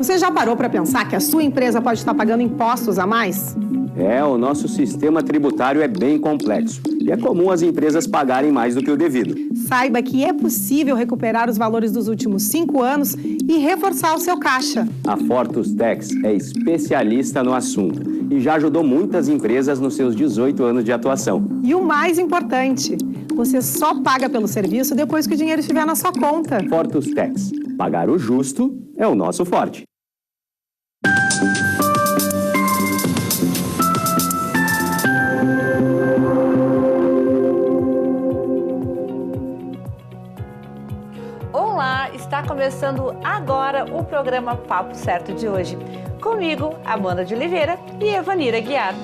Você já parou para pensar que a sua empresa pode estar pagando impostos a mais? O nosso sistema tributário é bem complexo e é comum as empresas pagarem mais do que o devido. Saiba que é possível recuperar os valores dos últimos 5 anos e reforçar o seu caixa. A Fortus Tax é especialista no assunto e já ajudou muitas empresas nos seus 18 anos de atuação. E o mais importante, você só paga pelo serviço depois que o dinheiro estiver na sua conta. Fortus Tax. Pagar o justo é o nosso forte. Olá, está começando agora o programa Papo Certo de hoje. Comigo, Amanda de Oliveira e Evanira Guiar.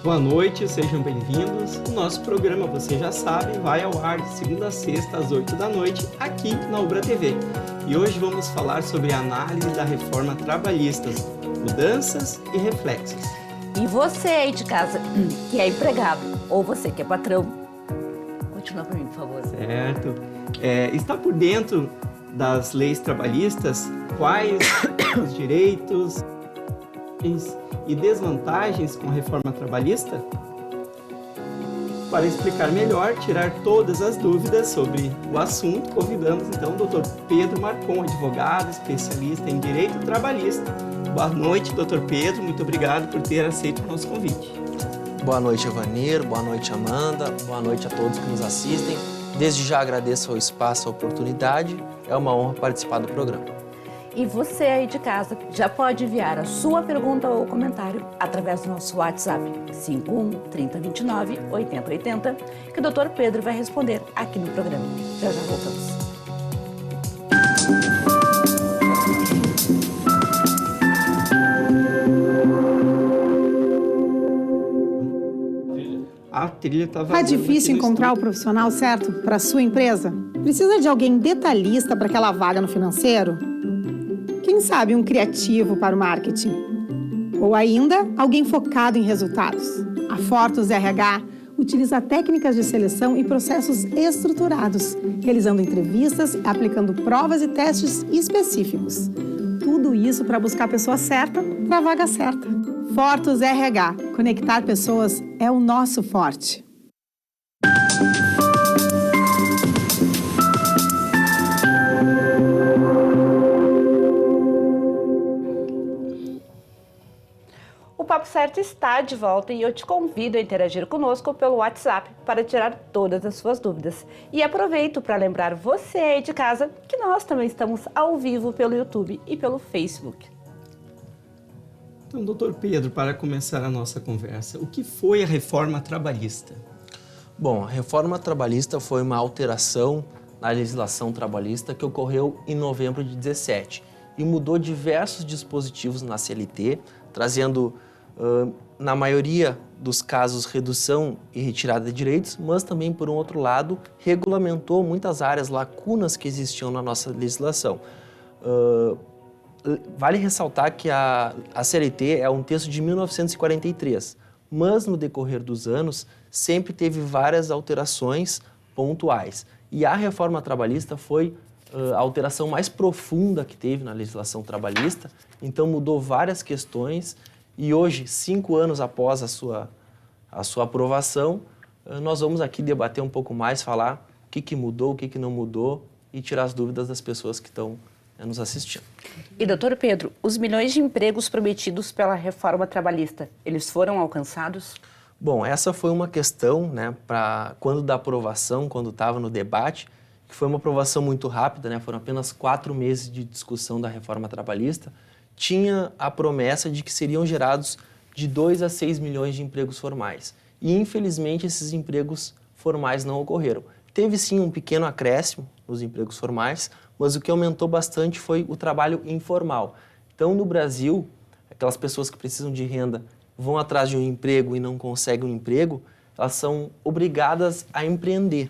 Boa noite, sejam bem-vindos. O nosso programa, você já sabe, vai ao ar de segunda a sexta às 8 da noite, aqui na Ubra TV. E hoje vamos falar sobre a análise da reforma trabalhista, mudanças e reflexos. E você aí de casa, que é empregado, ou você que é patrão, continua para mim, por favor. Certo. Está por dentro das leis trabalhistas quais os direitos e desvantagens com a reforma trabalhista? Para explicar melhor, tirar todas as dúvidas sobre o assunto, convidamos então o Dr. Pedro Marcon, advogado, especialista em direito trabalhista. Boa noite, Dr. Pedro, muito obrigado por ter aceito o nosso convite. Boa noite, Evanir, boa noite, Amanda, boa noite a todos que nos assistem. Desde já agradeço o espaço, a oportunidade, é uma honra participar do programa. E você aí de casa já pode enviar a sua pergunta ou comentário através do nosso WhatsApp 51 30 29 80 80, que o Dr. Pedro vai responder aqui no programa. Já voltamos. A trilha estava... Tá difícil encontrar o profissional certo para a sua empresa? Precisa de alguém detalhista para aquela vaga no financeiro? Quem sabe um criativo para o marketing? Ou ainda, alguém focado em resultados? A Fortus RH utiliza técnicas de seleção e processos estruturados, realizando entrevistas, aplicando provas e testes específicos. Tudo isso para buscar a pessoa certa para a vaga certa. Fortus RH. Conectar pessoas é o nosso forte. O Papo Certo está de volta e eu te convido a interagir conosco pelo WhatsApp para tirar todas as suas dúvidas. E aproveito para lembrar você aí de casa que nós também estamos ao vivo pelo YouTube e pelo Facebook. Então, doutor Pedro, para começar a nossa conversa, o que foi a reforma trabalhista? Bom, a reforma trabalhista foi uma alteração na legislação trabalhista que ocorreu em novembro de 2017 e mudou diversos dispositivos na CLT, trazendo, na maioria dos casos, redução e retirada de direitos, mas também, por um outro lado, regulamentou muitas áreas, lacunas que existiam na nossa legislação. Vale ressaltar que a CLT é um texto de 1943, mas no decorrer dos anos sempre teve várias alterações pontuais. E a reforma trabalhista foi a alteração mais profunda que teve na legislação trabalhista, então mudou várias questões e hoje, 5 anos após a sua aprovação, nós vamos aqui debater um pouco mais, falar o que mudou, o que não mudou e tirar as dúvidas das pessoas que estão nos assistindo. E, doutor Pedro, os milhões de empregos prometidos pela reforma trabalhista, eles foram alcançados? Bom, essa foi uma questão, para quando da aprovação, quando estava no debate, que foi uma aprovação muito rápida, foram apenas 4 meses de discussão da reforma trabalhista, tinha a promessa de que seriam gerados de 2 a 6 milhões de empregos formais. E, infelizmente, esses empregos formais não ocorreram. Teve, sim, um pequeno acréscimo nos empregos formais, mas o que aumentou bastante foi o trabalho informal. Então, no Brasil, aquelas pessoas que precisam de renda vão atrás de um emprego e não conseguem um emprego, elas são obrigadas a empreender,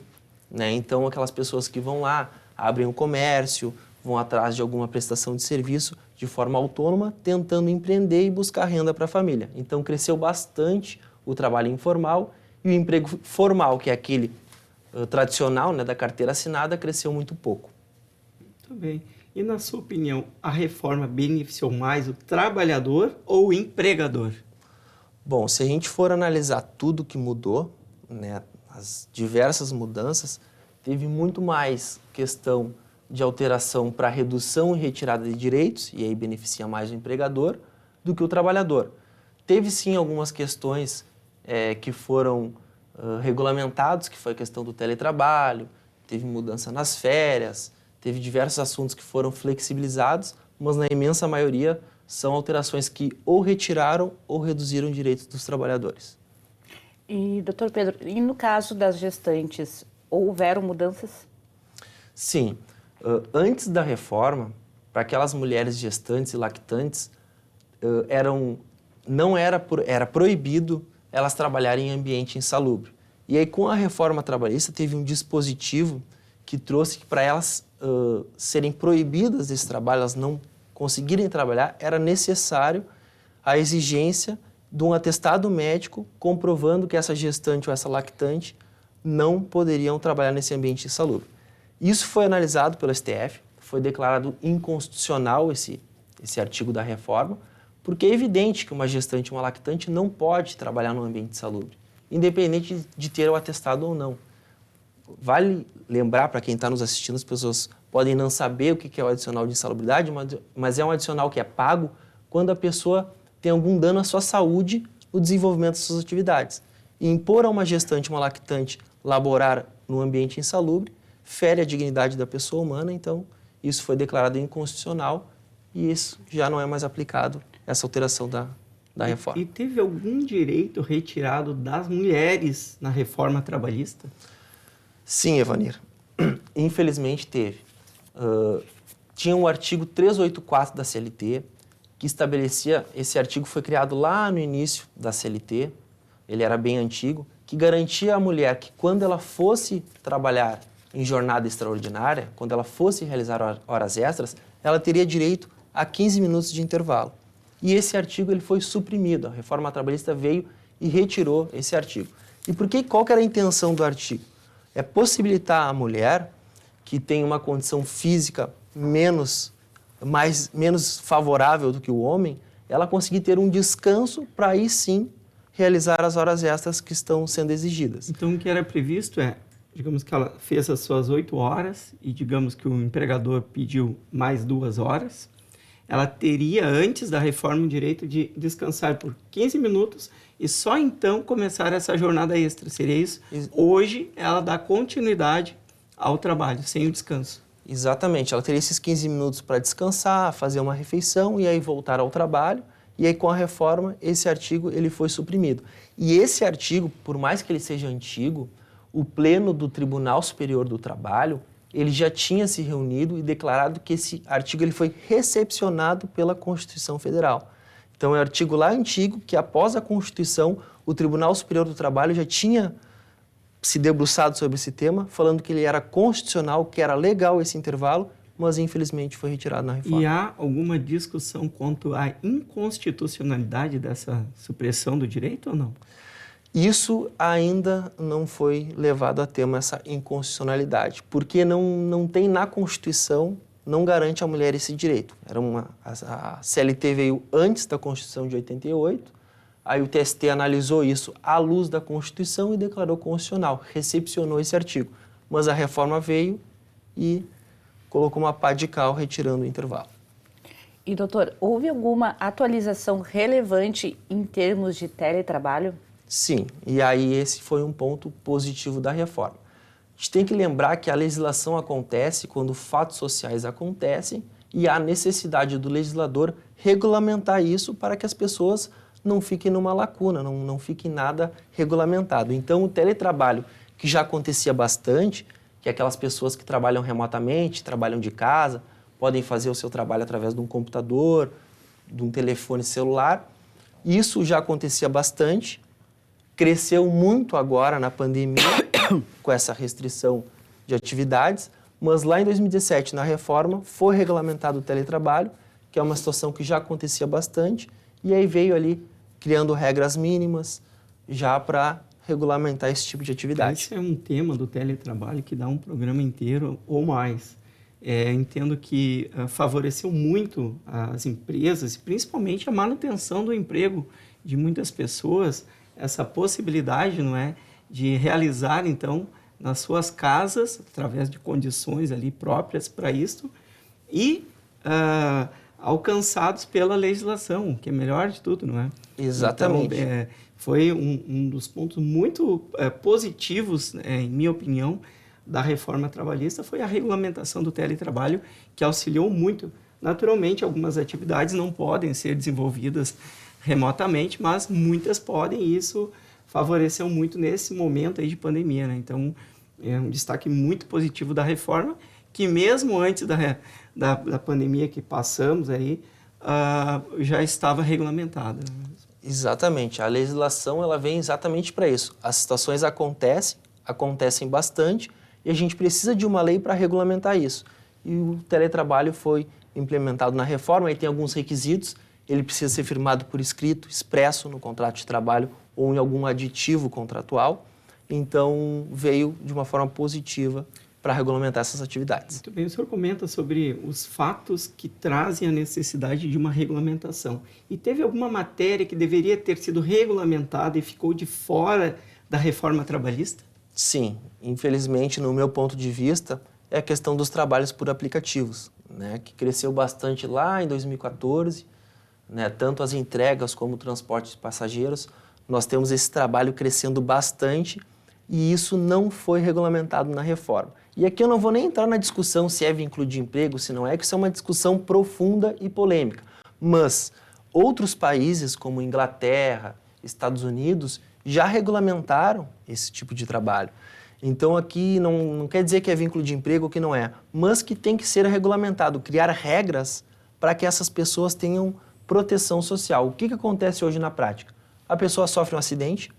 Então, aquelas pessoas que vão lá, abrem um comércio, vão atrás de alguma prestação de serviço de forma autônoma, tentando empreender e buscar renda para a família. Então, cresceu bastante o trabalho informal e o emprego formal, que é aquele tradicional, da carteira assinada, cresceu muito pouco. Muito bem. E na sua opinião, a reforma beneficiou mais o trabalhador ou o empregador? Bom, se a gente for analisar tudo que mudou, né, as diversas mudanças, teve muito mais questão de alteração para redução e retirada de direitos, e aí beneficia mais o empregador, do que o trabalhador. Teve sim algumas questões que foram regulamentados, que foi a questão do teletrabalho, teve mudança nas férias, teve diversos assuntos que foram flexibilizados, mas na imensa maioria são alterações que ou retiraram ou reduziram direitos dos trabalhadores. E, doutor Pedro, e no caso das gestantes, houveram mudanças? Sim. Antes da reforma, para aquelas mulheres gestantes e lactantes, era proibido elas trabalharem em ambiente insalubre. E aí, com a reforma trabalhista, teve um dispositivo que trouxe que para elas serem proibidas desse trabalho, elas não conseguirem trabalhar, era necessário a exigência de um atestado médico comprovando que essa gestante ou essa lactante não poderiam trabalhar nesse ambiente insalubre. Isso foi analisado pelo STF, foi declarado inconstitucional esse artigo da reforma, porque é evidente que uma gestante e uma lactante não pode trabalhar no ambiente insalubre, independente de ter o atestado ou não. Vale lembrar, para quem está nos assistindo, as pessoas podem não saber o que é o adicional de insalubridade, mas é um adicional que é pago quando a pessoa tem algum dano à sua saúde no desenvolvimento das suas atividades. E impor a uma gestante, uma lactante, laborar no ambiente insalubre, fere a dignidade da pessoa humana, então isso foi declarado inconstitucional e isso já não é mais aplicado, essa alteração da reforma. E teve algum direito retirado das mulheres na reforma trabalhista? Sim, Evanir. Infelizmente teve. Tinha um artigo 384 da CLT que estabelecia, esse artigo foi criado lá no início da CLT, ele era bem antigo, que garantia à mulher que quando ela fosse trabalhar em jornada extraordinária, quando ela fosse realizar horas extras, ela teria direito a 15 minutos de intervalo. E esse artigo ele foi suprimido, a reforma trabalhista veio e retirou esse artigo. E qual que era a intenção do artigo? É possibilitar à mulher que tem uma condição física menos favorável do que o homem, ela conseguir ter um descanso para aí sim realizar as horas extras que estão sendo exigidas. Então o que era previsto digamos que ela fez as suas 8 horas e digamos que o empregador pediu mais 2 horas, ela teria antes da reforma o direito de descansar por 15 minutos e só então começar essa jornada extra. Seria isso? Hoje ela dá continuidade ao trabalho, sem o descanso. Exatamente, ela teria esses 15 minutos para descansar, fazer uma refeição e aí voltar ao trabalho. E aí com a reforma, esse artigo ele foi suprimido. E esse artigo, por mais que ele seja antigo, o Pleno do Tribunal Superior do Trabalho, ele já tinha se reunido e declarado que esse artigo ele foi recepcionado pela Constituição Federal. Então é um artigo lá antigo que após a Constituição, o Tribunal Superior do Trabalho já tinha se debruçado sobre esse tema, falando que ele era constitucional, que era legal esse intervalo, mas infelizmente foi retirado na reforma. E há alguma discussão quanto à inconstitucionalidade dessa supressão do direito ou não? Isso ainda não foi levado a termo, essa inconstitucionalidade, porque não tem na Constituição, não garante à mulher esse direito. A CLT veio antes da Constituição de 88, aí o TST analisou isso à luz da Constituição e declarou constitucional, recepcionou esse artigo. Mas a reforma veio e colocou uma pá de cal retirando o intervalo. E, doutor, houve alguma atualização relevante em termos de teletrabalho? Sim, e aí esse foi um ponto positivo da reforma. A gente tem que lembrar que a legislação acontece quando fatos sociais acontecem e há necessidade do legislador regulamentar isso para que as pessoas não fiquem numa lacuna, não fique nada regulamentado. Então, o teletrabalho, que já acontecia bastante, que é aquelas pessoas que trabalham remotamente, trabalham de casa, podem fazer o seu trabalho através de um computador, de um telefone celular, isso já acontecia bastante, cresceu muito agora na pandemia, com essa restrição de atividades, mas lá em 2017, na reforma, foi regulamentado o teletrabalho, que é uma situação que já acontecia bastante, e aí veio ali criando regras mínimas já para regulamentar esse tipo de atividade. Esse é um tema do teletrabalho que dá um programa inteiro ou mais. entendo que favoreceu muito as empresas, principalmente a manutenção do emprego de muitas pessoas, essa possibilidade, não é, de realizar, então, nas suas casas, através de condições ali próprias para isso, e alcançados pela legislação, que é melhor de tudo, não é? Exatamente. Então, foi um dos pontos muito positivos, em minha opinião, da reforma trabalhista, foi a regulamentação do teletrabalho, que auxiliou muito. Naturalmente, algumas atividades não podem ser desenvolvidas remotamente, mas muitas podem, e isso favoreceu muito nesse momento aí de pandemia, né? Então, é um destaque muito positivo da reforma, que mesmo antes da pandemia que passamos aí, já estava regulamentada. Exatamente. A legislação ela vem exatamente para isso. As situações acontecem bastante, e a gente precisa de uma lei para regulamentar isso. E o teletrabalho foi implementado na reforma, aí tem alguns requisitos, ele precisa ser firmado por escrito, expresso no contrato de trabalho ou em algum aditivo contratual. Então, veio de uma forma positiva para regulamentar essas atividades. Muito bem, o senhor comenta sobre os fatos que trazem a necessidade de uma regulamentação. E teve alguma matéria que deveria ter sido regulamentada e ficou de fora da reforma trabalhista? Sim, infelizmente, no meu ponto de vista, é a questão dos trabalhos por aplicativos, né, que cresceu bastante lá em 2014, né, tanto as entregas como o transporte de passageiros. Nós temos esse trabalho crescendo bastante e isso não foi regulamentado na reforma. E aqui eu não vou nem entrar na discussão se é vínculo de emprego, se não é, que isso é uma discussão profunda e polêmica. Mas outros países, como Inglaterra, Estados Unidos, já regulamentaram esse tipo de trabalho. Então aqui não quer dizer que é vínculo de emprego ou que não é, mas que tem que ser regulamentado, criar regras para que essas pessoas tenham proteção social. O que acontece hoje na prática? A pessoa sofre um acidente,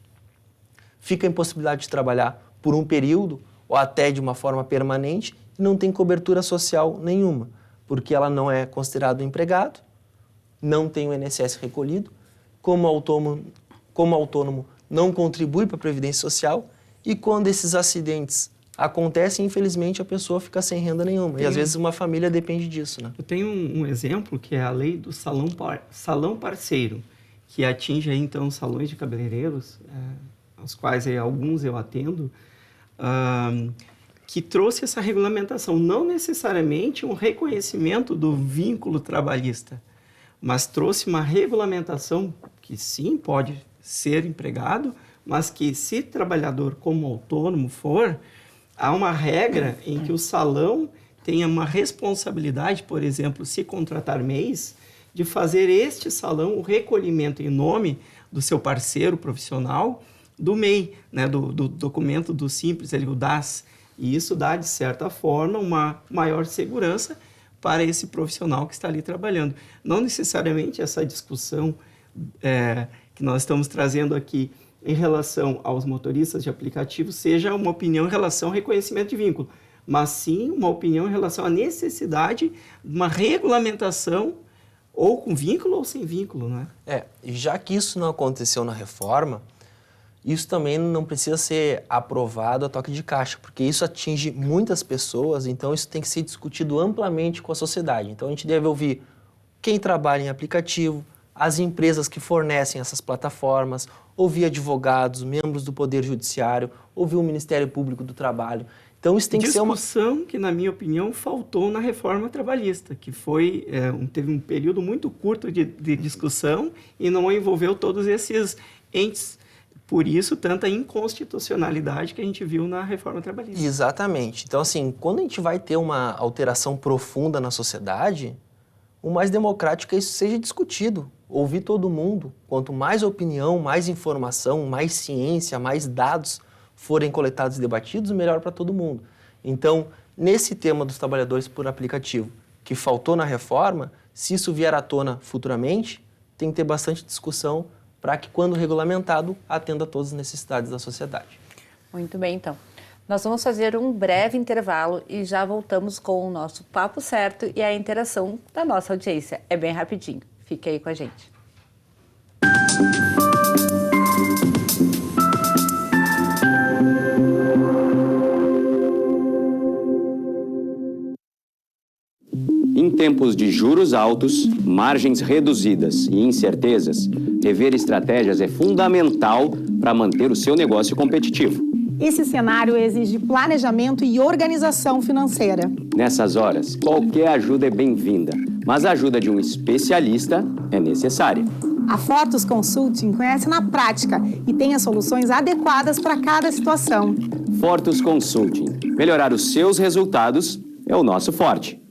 fica em impossibilidade de trabalhar por um período ou até de uma forma permanente e não tem cobertura social nenhuma, porque ela não é considerado empregado, não tem o INSS recolhido, como autônomo não contribui para a Previdência Social, e quando esses acidentes acontecem, infelizmente, a pessoa fica sem renda nenhuma. E às vezes uma família depende disso, né? Eu tenho um exemplo que é a lei do salão parceiro, que atinge aí, então, salões de cabeleireiros, aos quais alguns eu atendo, que trouxe essa regulamentação, não necessariamente um reconhecimento do vínculo trabalhista, mas trouxe uma regulamentação que sim, pode ser empregado, mas que se trabalhador como autônomo for, há uma regra em que o salão tenha uma responsabilidade, por exemplo, se contratar MEIs, de fazer este salão o recolhimento em nome do seu parceiro profissional do MEI, né, do documento do Simples, o DAS. E isso dá, de certa forma, uma maior segurança para esse profissional que está ali trabalhando. Não necessariamente essa discussão que nós estamos trazendo aqui em relação aos motoristas de aplicativo seja uma opinião em relação ao reconhecimento de vínculo, mas sim uma opinião em relação à necessidade de uma regulamentação ou com vínculo ou sem vínculo, não é? Já que isso não aconteceu na reforma, isso também não precisa ser aprovado a toque de caixa, porque isso atinge muitas pessoas, então isso tem que ser discutido amplamente com a sociedade. Então a gente deve ouvir quem trabalha em aplicativo, as empresas que fornecem essas plataformas, ouvir advogados, membros do Poder Judiciário, ouvir o Ministério Público do Trabalho. Então isso tem que ser uma discussão que, na minha opinião, faltou na reforma trabalhista, que foi teve um período muito curto de discussão e não envolveu todos esses entes. Por isso, tanta inconstitucionalidade que a gente viu na reforma trabalhista. Exatamente. Então, assim, quando a gente vai ter uma alteração profunda na sociedade, o mais democrático é isso seja discutido, ouvir todo mundo. Quanto mais opinião, mais informação, mais ciência, mais dados forem coletados e debatidos, melhor para todo mundo. Então, nesse tema dos trabalhadores por aplicativo, que faltou na reforma, se isso vier à tona futuramente, tem que ter bastante discussão para que, quando regulamentado, atenda a todas as necessidades da sociedade. Muito bem, então. Nós vamos fazer um breve intervalo e já voltamos com o nosso Papo Certo e a interação da nossa audiência. É bem rapidinho. Fique aí com a gente. Em tempos de juros altos, margens reduzidas e incertezas, rever estratégias é fundamental para manter o seu negócio competitivo. Esse cenário exige planejamento e organização financeira. Nessas horas, qualquer ajuda é bem-vinda, mas a ajuda de um especialista é necessária. A Fortus Consulting conhece na prática e tem as soluções adequadas para cada situação. Fortus Consulting. Melhorar os seus resultados é o nosso forte.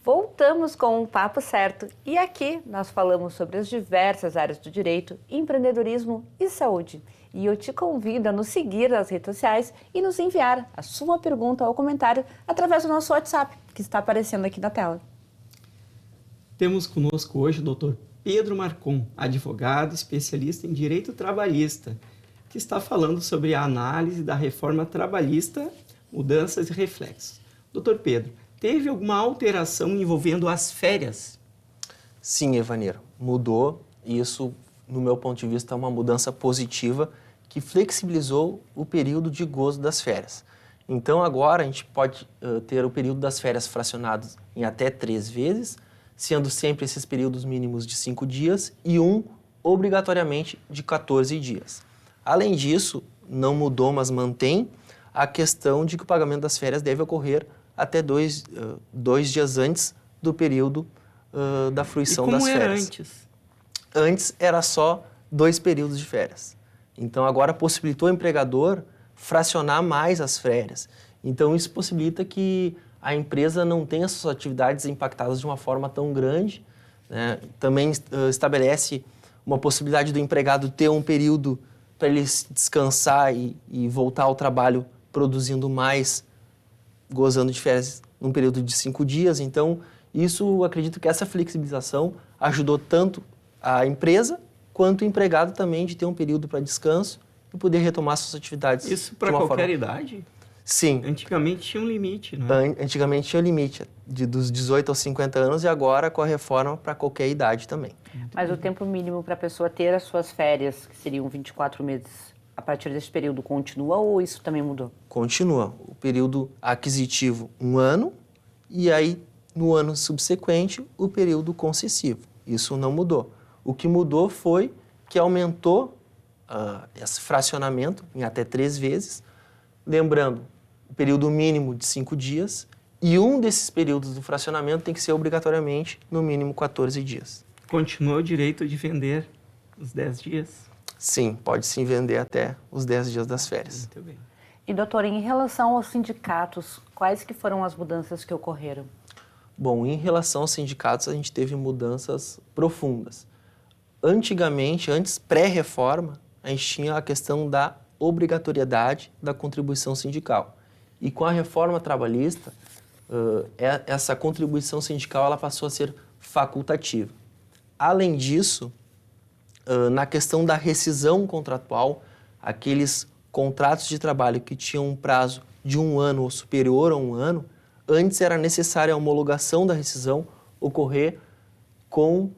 Voltamos com o Papo Certo e aqui nós falamos sobre as diversas áreas do direito, empreendedorismo e saúde. E eu te convido a nos seguir nas redes sociais e nos enviar a sua pergunta ou comentário através do nosso WhatsApp, que está aparecendo aqui na tela. Temos conosco hoje o Dr. Pedro Marcon, advogado especialista em direito trabalhista, que está falando sobre a análise da reforma trabalhista, mudanças e reflexos. Dr. Pedro, teve alguma alteração envolvendo as férias? Sim, Evaneiro, mudou e isso, no meu ponto de vista, é uma mudança positiva que flexibilizou o período de gozo das férias. Então, agora a gente pode ter o período das férias fracionado em até 3 vezes, sendo sempre esses períodos mínimos de 5 dias e obrigatoriamente, de 14 dias. Além disso, não mudou, mas mantém a questão de que o pagamento das férias deve ocorrer até dois dias antes do período da fruição das férias. E como era antes? Antes era só 2 períodos de férias. Então, agora possibilitou ao empregador fracionar mais as férias. Então, isso possibilita que a empresa não tenha suas atividades impactadas de uma forma tão grande, né? Também estabelece uma possibilidade do empregado ter um período para ele descansar e voltar ao trabalho produzindo mais, gozando de férias num período de 5 dias. Então, isso, acredito que essa flexibilização ajudou tanto a empresa quanto o empregado também de ter um período para descanso e poder retomar suas atividades. Isso para qualquer idade? Sim. Antigamente tinha um limite, não é? Antigamente tinha um limite, dos 18 aos 50 anos, e agora com a reforma para qualquer idade também. Mas o tempo mínimo para a pessoa ter as suas férias, que seriam 24 meses, a partir desse período, continua ou isso também mudou? Continua. O período aquisitivo, 1 ano, e aí, no ano subsequente, o período concessivo. Isso não mudou. O que mudou foi que aumentou esse fracionamento em até 3 vezes, lembrando, o período mínimo de 5 dias, e um desses períodos do fracionamento tem que ser obrigatoriamente, no mínimo, 14 dias. Continua o direito de vender os 10 dias? Sim, pode sim vender até os 10 dias das férias. Muito bem. E, doutor, em relação aos sindicatos, quais que foram as mudanças que ocorreram? Bom, em relação aos sindicatos, a gente teve mudanças profundas. Antigamente, antes pré-reforma, a gente tinha a questão da obrigatoriedade da contribuição sindical. E com a reforma trabalhista, essa contribuição sindical ela passou a ser facultativa. Além disso, na questão da rescisão contratual, aqueles contratos de trabalho que tinham um prazo de 1 ano ou superior a 1 ano, antes era necessária a homologação da rescisão ocorrer com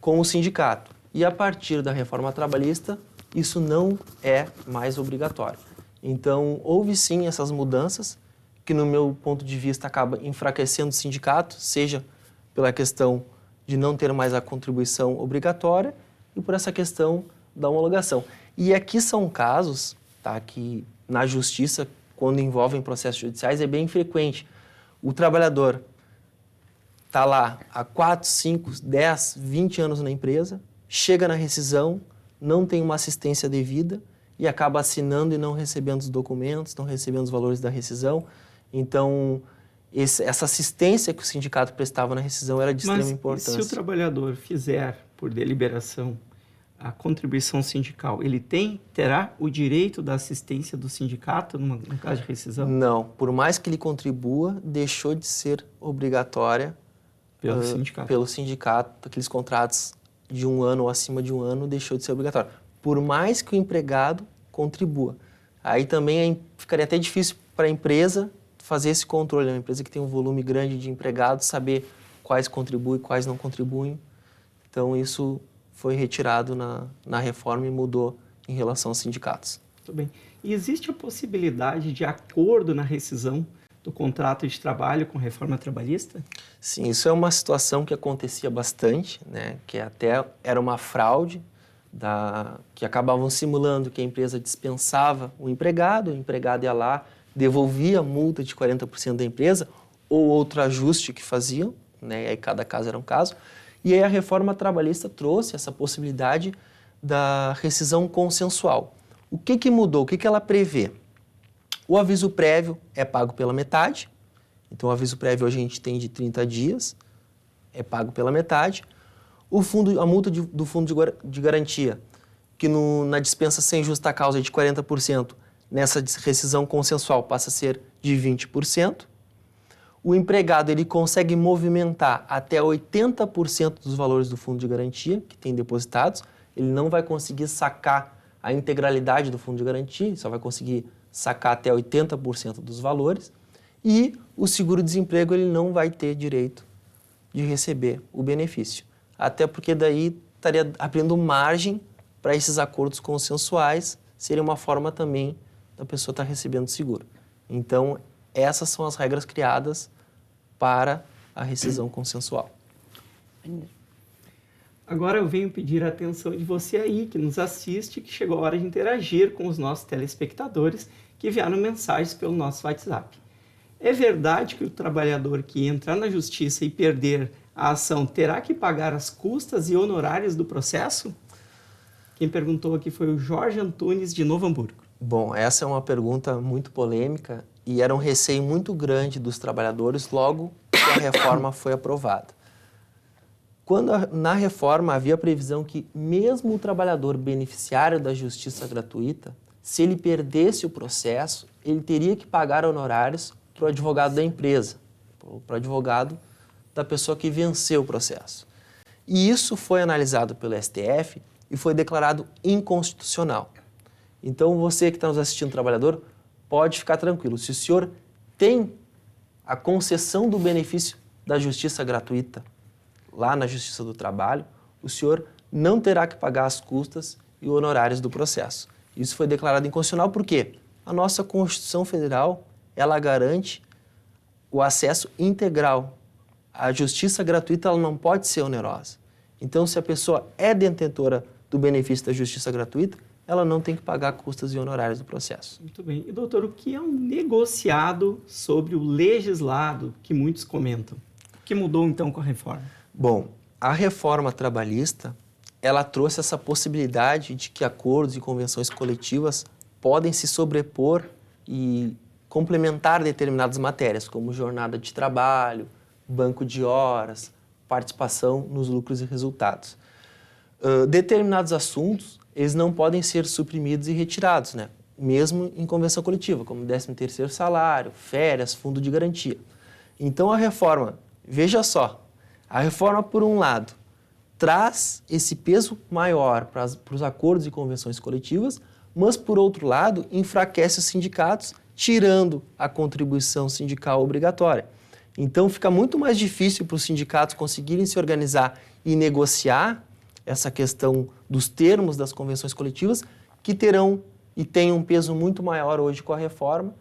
o sindicato. E a partir da reforma trabalhista, isso não é mais obrigatório. Então, houve sim essas mudanças, que no meu ponto de vista acaba enfraquecendo o sindicato, seja pela questão de não ter mais a contribuição obrigatória e por essa questão da homologação. E aqui são casos, tá, que na justiça, quando envolvem processos judiciais, é bem frequente. O trabalhador está lá há 4, 5, 10, 20 anos na empresa, chega na rescisão, não tem uma assistência devida e acaba assinando e não recebendo os documentos, não recebendo os valores da rescisão. Então, essa assistência que o sindicato prestava na rescisão era de extrema importância. Mas se o trabalhador fizer, por deliberação, a contribuição sindical, ele terá o direito da assistência do sindicato no caso de rescisão? Não. Por mais que ele contribua, deixou de ser obrigatória pelo sindicato. Aqueles contratos de 1 ano ou acima de 1 ano deixou de ser obrigatório. Por mais que o empregado contribua. Aí também ficaria até difícil para a empresa fazer esse controle. Uma empresa que tem um volume grande de empregados, saber quais contribuem, quais não contribuem. Então, isso foi retirado na reforma e mudou em relação aos sindicatos. Muito bem. E existe a possibilidade de acordo na rescisão do contrato de trabalho com reforma trabalhista? Sim, isso é uma situação que acontecia bastante, né? Que até era uma fraude, que acabavam simulando que a empresa dispensava o empregado ia lá, devolvia a multa de 40% da empresa ou outro ajuste que faziam, né? E aí cada caso era um caso. E aí a reforma trabalhista trouxe essa possibilidade da rescisão consensual. O que mudou? O que ela prevê? O aviso prévio é pago pela metade. Então, o aviso prévio hoje a gente tem de 30 dias, é pago pela metade. A multa do fundo de garantia, que na dispensa sem justa causa é de 40%, nessa rescisão consensual passa a ser de 20%. O empregado ele consegue movimentar até 80% dos valores do fundo de garantia que tem depositados. Ele não vai conseguir sacar a integralidade do fundo de garantia, só vai conseguir sacar até 80% dos valores. E o seguro-desemprego ele não vai ter direito de receber o benefício. Até porque daí estaria abrindo margem para esses acordos consensuais, seria uma forma também da pessoa estar recebendo seguro. Então, essas são as regras criadas para a rescisão consensual. Agora eu venho pedir a atenção de você aí, que nos assiste, que chegou a hora de interagir com os nossos telespectadores que enviaram mensagens pelo nosso WhatsApp. É verdade que o trabalhador que entrar na justiça e perder a ação terá que pagar as custas e honorários do processo? Quem perguntou aqui foi o Jorge Antunes, de Novo Hamburgo. Bom, essa é uma pergunta muito polêmica e era um receio muito grande dos trabalhadores logo que a reforma foi aprovada. Na reforma havia a previsão que mesmo o trabalhador beneficiário da justiça gratuita, se ele perdesse o processo, ele teria que pagar honorários para o advogado da empresa, para o advogado da pessoa que venceu o processo. E isso foi analisado pelo STF e foi declarado inconstitucional. Então, você que está nos assistindo, trabalhador, pode ficar tranquilo. Se o senhor tem a concessão do benefício da justiça gratuita lá na Justiça do Trabalho, o senhor não terá que pagar as custas e honorários do processo. Isso foi declarado inconstitucional porque a nossa Constituição Federal, ela garante o acesso integral. A justiça gratuita ela não pode ser onerosa. Então, se a pessoa é detentora do benefício da justiça gratuita, ela não tem que pagar custas e honorários do processo. Muito bem. E, doutor, o que é um negociado sobre o legislado que muitos comentam? O que mudou, então, com a reforma? Bom, a reforma trabalhista, ela trouxe essa possibilidade de que acordos e convenções coletivas podem se sobrepor e complementar determinadas matérias, como jornada de trabalho, banco de horas, participação nos lucros e resultados. Determinados assuntos, eles não podem ser suprimidos e retirados, né? Mesmo em convenção coletiva, como 13º salário, férias, fundo de garantia. Então, a reforma, veja só, a reforma, por um lado, traz esse peso maior para os acordos e convenções coletivas, mas, por outro lado, enfraquece os sindicatos, tirando a contribuição sindical obrigatória. Então, fica muito mais difícil para os sindicatos conseguirem se organizar e negociar essa questão dos termos das convenções coletivas, que terão e têm um peso muito maior hoje com a reforma,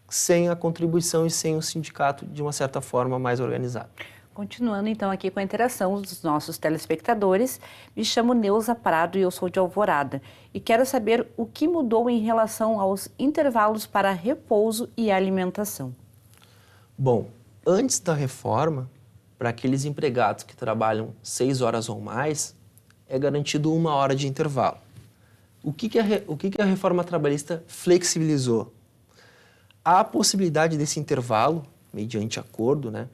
sem a contribuição e sem o sindicato, de uma certa forma, mais organizado. Continuando então aqui com a interação dos nossos telespectadores, me chamo Neuza Prado e eu sou de Alvorada. E quero saber o que mudou em relação aos intervalos para repouso e alimentação. Bom, antes da reforma, para aqueles empregados que trabalham 6 horas ou mais, é garantido 1 hora de intervalo. O que a reforma trabalhista flexibilizou? Há a possibilidade desse intervalo, mediante acordo, né,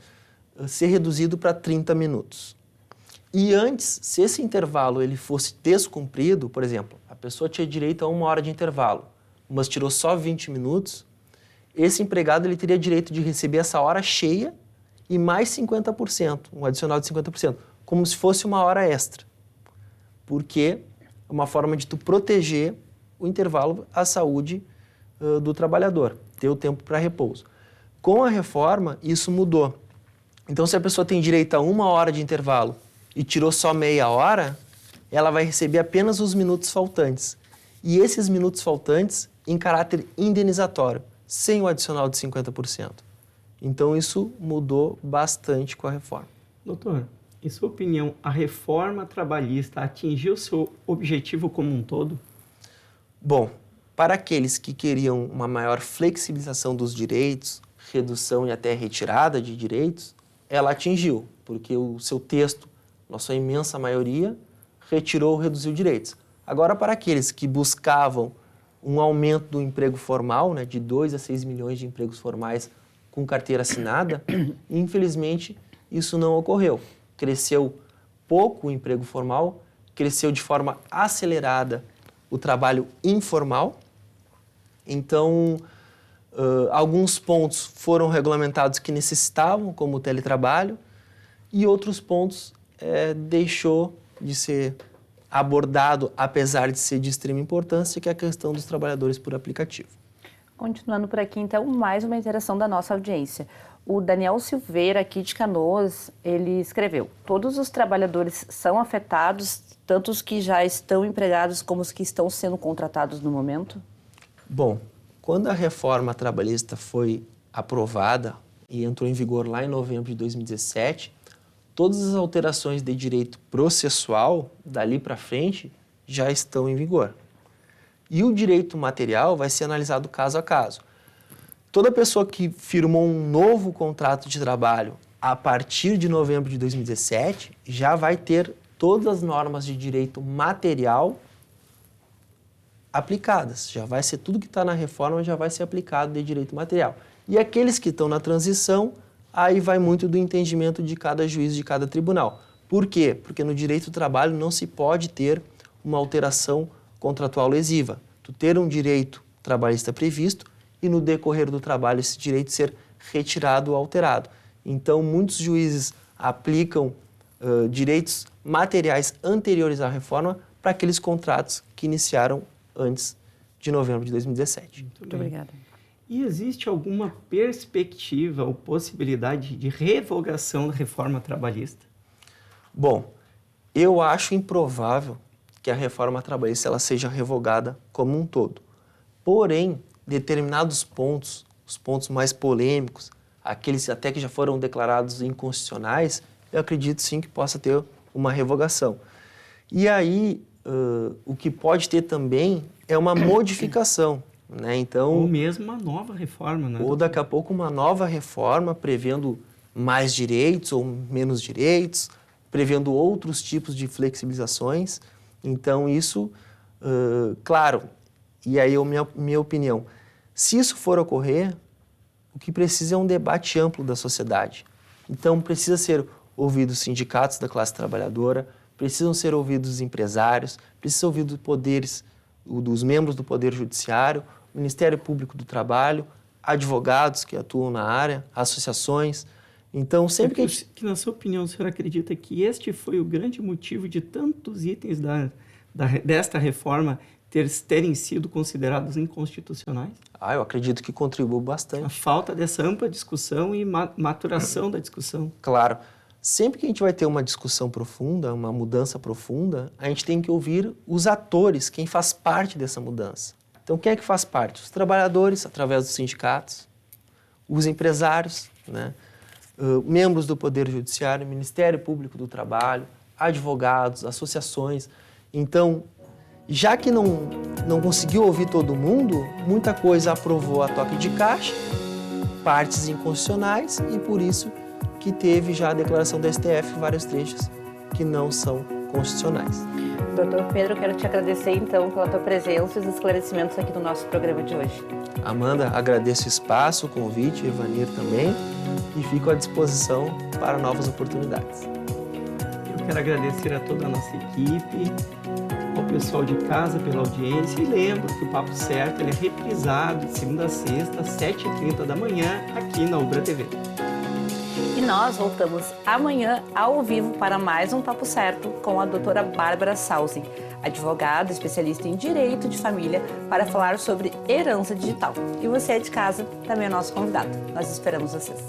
ser reduzido para 30 minutos. E antes, se esse intervalo ele fosse descumprido, por exemplo, a pessoa tinha direito a 1 hora de intervalo, mas tirou só 20 minutos, esse empregado ele teria direito de receber essa hora cheia e mais 50%, um adicional de 50%, como se fosse 1 hora extra. Porque é uma forma de tu proteger o intervalo, a saúde do trabalhador, ter o tempo para repouso. Com a reforma, isso mudou. Então, se a pessoa tem direito a 1 hora de intervalo e tirou só meia hora, ela vai receber apenas os minutos faltantes. E esses minutos faltantes em caráter indenizatório, sem o adicional de 50%. Então, isso mudou bastante com a reforma. Doutor, em sua opinião, a reforma trabalhista atingiu seu objetivo como um todo? Bom, para aqueles que queriam uma maior flexibilização dos direitos, redução e até retirada de direitos, ela atingiu, porque o seu texto, na sua imensa maioria, retirou ou reduziu direitos. Agora, para aqueles que buscavam um aumento do emprego formal, né, de 2 a 6 milhões de empregos formais com carteira assinada, infelizmente, isso não ocorreu. Cresceu pouco o emprego formal, cresceu de forma acelerada o trabalho informal. Então, alguns pontos foram regulamentados que necessitavam, como o teletrabalho, e outros pontos deixou de ser abordado, apesar de ser de extrema importância, que é a questão dos trabalhadores por aplicativo. Continuando por aqui, então, mais uma interação da nossa audiência. O Daniel Silveira, aqui de Canoas, ele escreveu: todos os trabalhadores são afetados, tanto os que já estão empregados como os que estão sendo contratados no momento? Bom, quando a reforma trabalhista foi aprovada e entrou em vigor lá em novembro de 2017, todas as alterações de direito processual, dali para frente, já estão em vigor. E o direito material vai ser analisado caso a caso. Toda pessoa que firmou um novo contrato de trabalho a partir de novembro de 2017 já vai ter todas as normas de direito material aplicadas. Já vai ser tudo que está na reforma, já vai ser aplicado de direito material. E aqueles que estão na transição, aí vai muito do entendimento de cada juiz, de cada tribunal. Por quê? Porque no direito do trabalho não se pode ter uma alteração contratual lesiva. Tu ter um direito trabalhista previsto e no decorrer do trabalho esse direito ser retirado ou alterado. Então, muitos juízes aplicam direitos materiais anteriores à reforma para aqueles contratos que iniciaram antes de novembro de 2017. Muito obrigada. E existe alguma perspectiva ou possibilidade de revogação da reforma trabalhista? Bom, eu acho improvável que a reforma trabalhista ela seja revogada como um todo. Porém, determinados pontos, os pontos mais polêmicos, aqueles até que já foram declarados inconstitucionais, eu acredito sim que possa ter uma revogação. E aí, o que pode ter também é uma modificação, né? Então, ou mesmo uma nova reforma, né? Ou daqui a pouco uma nova reforma prevendo mais direitos ou menos direitos, prevendo outros tipos de flexibilizações. Então, isso, claro, e aí minha opinião, se isso for ocorrer, o que precisa é um debate amplo da sociedade. Então, precisa ser ouvidos os sindicatos da classe trabalhadora, precisam ser ouvidos os empresários, precisam ser ouvidos os poderes, dos membros do Poder Judiciário, o Ministério Público do Trabalho, advogados que atuam na área, associações. Então, sempre que a gente... Que, na sua opinião, o senhor acredita que este foi o grande motivo de tantos itens desta reforma terem sido considerados inconstitucionais? Eu acredito que contribuiu bastante. A falta dessa ampla discussão e maturação da discussão. Claro. Sempre que a gente vai ter uma discussão profunda, uma mudança profunda, a gente tem que ouvir os atores, quem faz parte dessa mudança. Então, quem é que faz parte? Os trabalhadores, através dos sindicatos, os empresários, né? Membros do Poder Judiciário, Ministério Público do Trabalho, advogados, associações. Então, já que não conseguiu ouvir todo mundo, muita coisa aprovou a toque de caixa, partes inconstitucionais, e por isso que teve já a declaração da STF, vários trechos que não são constitucionais. Doutor Pedro, quero te agradecer então pela tua presença e os esclarecimentos aqui no nosso programa de hoje. Amanda, agradeço o espaço, o convite, Evanir também, e fico à disposição para novas oportunidades. Eu quero agradecer a toda a nossa equipe, ao pessoal de casa pela audiência, e lembro que o Papo Certo ele é reprisado de segunda a sexta, às 7h30 da manhã, aqui na Ubra TV. E nós voltamos amanhã ao vivo para mais um Papo Certo com a doutora Bárbara Salzin, advogada, especialista em Direito de Família, para falar sobre herança digital. E você é de casa, também é nosso convidado. Nós esperamos vocês.